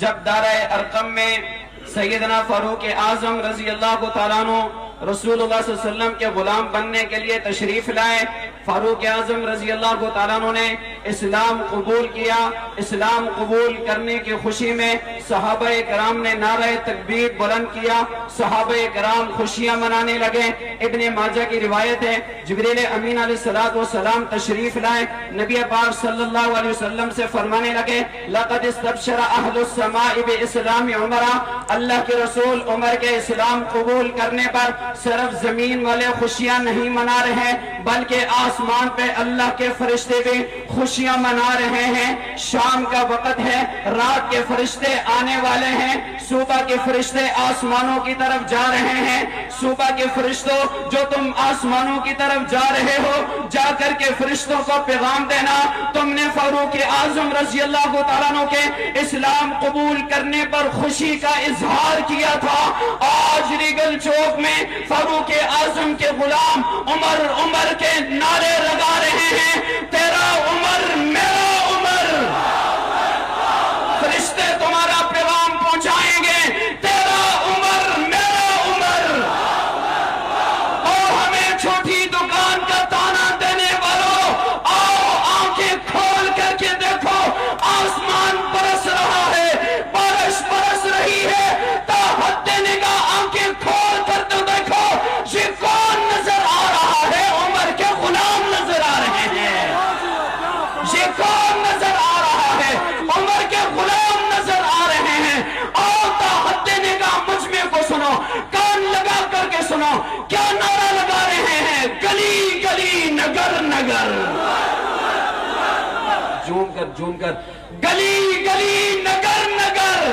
جب دارہ ارقم میں سیدنا فاروق اعظم رضی اللہ تعالیٰ عنہ رسول اللہ صلی اللہ علیہ وسلم کے غلام بننے کے لیے تشریف لائے، فاروق اعظم رضی اللہ تعالیٰ عنہ نے اسلام قبول کیا۔ اسلام قبول کرنے کی خوشی میں صحابہ کرام نے نعرہ تکبیر بلند کیا، صحابہ کرام خوشیاں منانے لگے۔ ابن ماجہ کی روایت ہے، جبریل امین علیہ السلام تشریف لائے، نبی پاک صلی اللہ علیہ وسلم سے فرمانے لگے لقد استبشر اہل السماء باسلام عمر، اللہ کے رسول عمر کے اسلام قبول کرنے پر صرف زمین والے خوشیاں نہیں منا رہے بلکہ آسمان پہ اللہ کے فرشتے بھی خوشیاں منا رہے ہیں۔ شام کا وقت ہے، رات کے فرشتے آنے والے ہیں، صبح کے فرشتے آسمانوں کی طرف جا رہے ہیں۔ صبح کے فرشتوں جو تم آسمانوں کی طرف جا رہے ہو، جا کر کے فرشتوں کو پیغام دینا تم نے فاروق اعظم رضی اللہ تعالیٰ عنہ کے اسلام قبول کرنے پر خوشی کا اظہار کیا تھا۔ آج ریگل چوک میں فاروق اعظم کے غلام عمر عمر کے نعرے لگا رہے ہیں، تیرا عمر میرا عمر، فرشتے تمہارا پیغام پہنچائیں گے، تیرا عمر میرا عمر۔ اور ہمیں چھوٹی دکان کا تانا دینے والوں، آؤ آنکھیں کھول کر کے دیکھو، آسمان برس رہا ہے، بارش برس رہی ہے، تا حد نگاہ آنکھیں کھول کر تو دیکھو، یہ کون نظر آ رہا ہے؟ عمر کے غلام نظر آ رہے ہیں۔ یہ کون نظر آ رہا ہے؟ عمر کے غلام نظر آ رہے ہیں۔ اور تا حد نگاہ مجمع کو سنو، کان لگا کر کے سنو، کیا نعرہ لگا رہے ہیں؟ گلی گلی نگر نگر، جھوم کر گلی گلی نگر نگر۔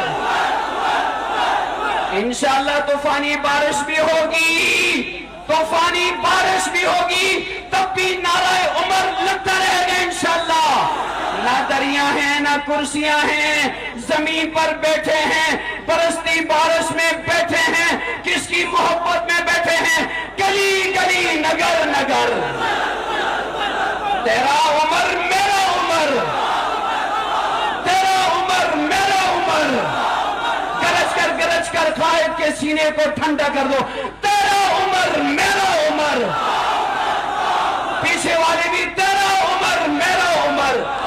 انشاءاللہ طوفانی بارش بھی ہوگی، طوفانی بارش بھی ہوگی، تب بھی نعرہ عمر لگتا رہے گا انشاءاللہ۔ نہ دریا ہیں نہ کرسیاں ہیں، زمین پر بیٹھے ہیں، برستی بارش میں بیٹھے ہیں، کس کی محبت میں بیٹھے ہیں؟ گلی گلی نگر نگر، تیرا عمر میرا عمر، تیرا عمر میرا عمر۔ گرج کر قائد کے سینے کو ٹھنڈا کر دو، تیرا عمر میرا عمر، پیچھے والے بھی تیرا عمر میرا عمر۔